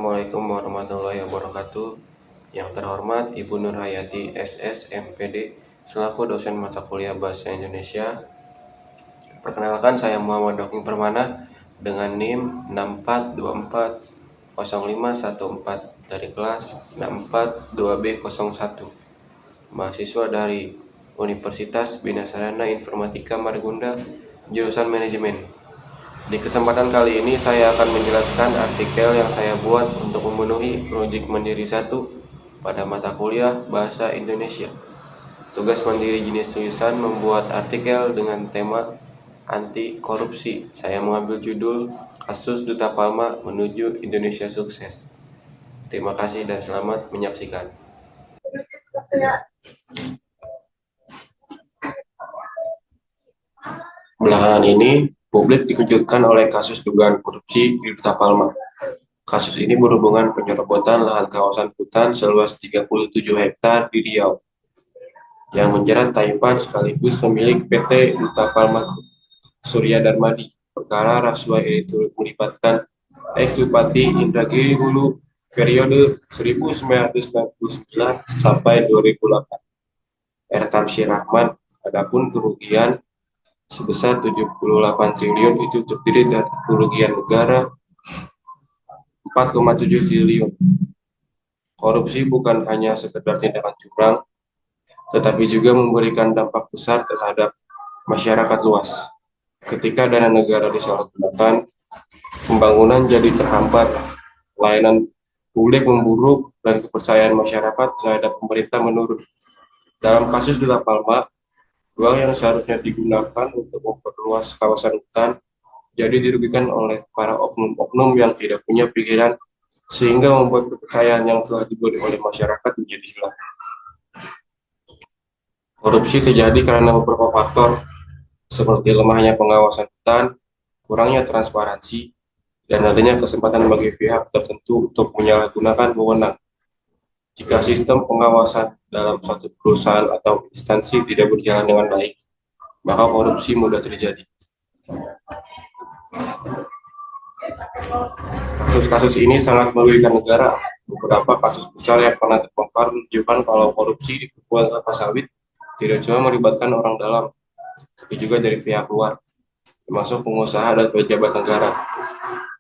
Assalamualaikum warahmatullahi wabarakatuh. Yang terhormat Ibu Nur Hayati SS MPD selaku dosen mata kuliah Bahasa Indonesia. Perkenalkan, saya Muhammad Doking Permana dengan NIM 64240514 dari kelas 642B01, mahasiswa dari Universitas Bina Sarana Informatika Margonda, jurusan Manajemen. Di kesempatan kali ini saya akan menjelaskan artikel yang saya buat untuk memenuhi proyek mandiri 1 pada mata kuliah Bahasa Indonesia. Tugas mandiri jenis tulisan membuat artikel dengan tema anti korupsi. Saya mengambil judul Kasus Duta Palma Menuju Indonesia Sukses. Terima kasih dan selamat menyaksikan. Belakangan ini, publik dikejutkan oleh kasus dugaan korupsi di Duta Palma. Kasus ini berhubungan penyerobotan lahan kawasan hutan seluas 37 hektar di Riau, yang menjerat Taipan sekaligus pemilik PT Duta Palma Surya Darmadi. Perkara rasuah ini turut melibatkan ex-Bupati Indragiri Hulu periode 1999 sampai 2008, Ertamsi Rahman. Adapun kerugian sebesar 78 triliun itu terdiri dari kerugian negara 4,7 triliun. Korupsi bukan hanya sekedar tindakan curang, tetapi juga memberikan dampak besar terhadap masyarakat luas. Ketika dana negara disalahgunakan, pembangunan jadi terhambat, layanan publik memburuk, dan kepercayaan masyarakat terhadap pemerintah menurun. Dalam kasus Duta Palma, uang yang seharusnya digunakan untuk memperluas kawasan hutan jadi dirugikan oleh para oknum-oknum yang tidak punya pikiran, sehingga membuat kepercayaan yang telah diberi oleh masyarakat menjadi hilang. Korupsi terjadi karena beberapa faktor, seperti lemahnya pengawasan hutan, kurangnya transparansi, dan adanya kesempatan bagi pihak tertentu untuk menyalahgunakan wewenang. Jika sistem pengawasan dalam suatu perusahaan atau instansi tidak berjalan dengan baik, maka korupsi mudah terjadi. Kasus-kasus ini sangat merugikan negara. Beberapa kasus besar yang pernah terpapar menunjukkan kalau korupsi di perkebunan kelapa sawit tidak cuma melibatkan orang dalam, tapi juga dari pihak luar, termasuk pengusaha dan pejabat negara.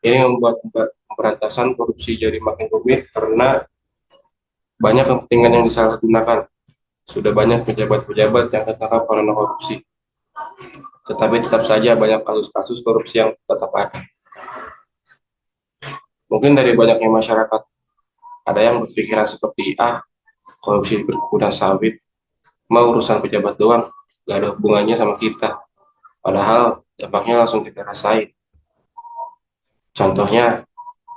Ini membuat pemberantasan korupsi jadi makin rumit karena banyak kepentingan yang disalahgunakan. Sudah banyak pejabat-pejabat yang tertangkap karena korupsi. Tetapi tetap saja banyak kasus-kasus korupsi yang tetap ada. Mungkin dari banyaknya masyarakat, ada yang berpikiran seperti, korupsi di perkebunan sawit, mau urusan pejabat doang, gak ada hubungannya sama kita. Padahal dampaknya langsung kita rasain. Contohnya,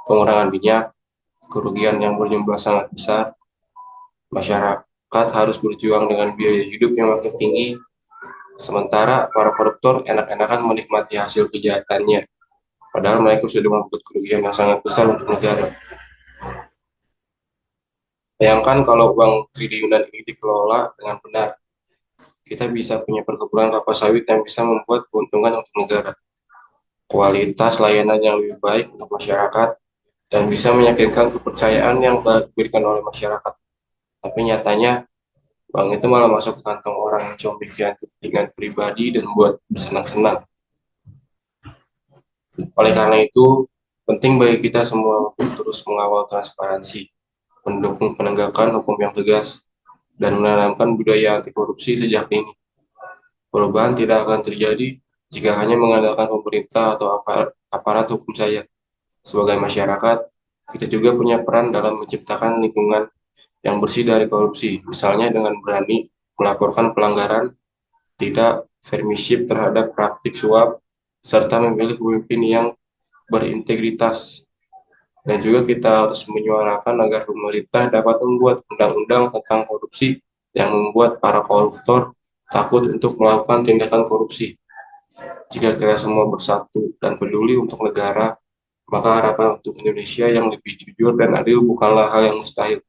pengurangan minyak, kerugian yang berjumlah sangat besar, masyarakat harus berjuang dengan biaya hidup yang makin tinggi, sementara para koruptor enak-enakan menikmati hasil kejahatannya, padahal mereka sudah membuat kerugian yang sangat besar untuk negara. Bayangkan kalau uang triliunan ini dikelola dengan benar, kita bisa punya perkebunan kelapa sawit yang bisa membuat keuntungan untuk negara, kualitas layanan yang lebih baik untuk masyarakat, dan bisa meyakinkan kepercayaan yang telah diberikan oleh masyarakat. Tapi nyatanya, uang itu malah masuk ke kantong orang yang cuma pikiran kepentingan pribadi dan buat bersenang-senang. Oleh karena itu, penting bagi kita semua untuk terus mengawal transparansi, mendukung penegakan hukum yang tegas, dan menanamkan budaya anti korupsi sejak dini. Perubahan tidak akan terjadi jika hanya mengandalkan pemerintah atau aparat hukum saja. Sebagai masyarakat, kita juga punya peran dalam menciptakan lingkungan yang bersih dari korupsi, misalnya dengan berani melaporkan pelanggaran, tidak vermiship terhadap praktik suap, serta memilih pemimpin yang berintegritas. Dan juga kita harus menyuarakan agar pemerintah dapat membuat undang-undang tentang korupsi yang membuat para koruptor takut untuk melakukan tindakan korupsi. Jika kita semua bersatu dan peduli untuk negara, maka harapan untuk Indonesia yang lebih jujur dan adil bukanlah hal yang mustahil.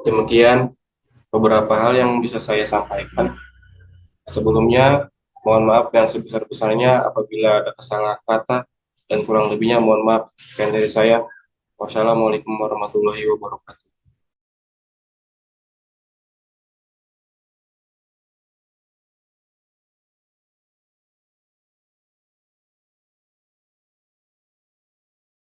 Demikian beberapa hal yang bisa saya sampaikan. Sebelumnya, mohon maaf yang sebesar-besarnya apabila ada kesalahan kata dan kurang lebihnya mohon maaf. Sekian dari saya. Wassalamualaikum warahmatullahi wabarakatuh.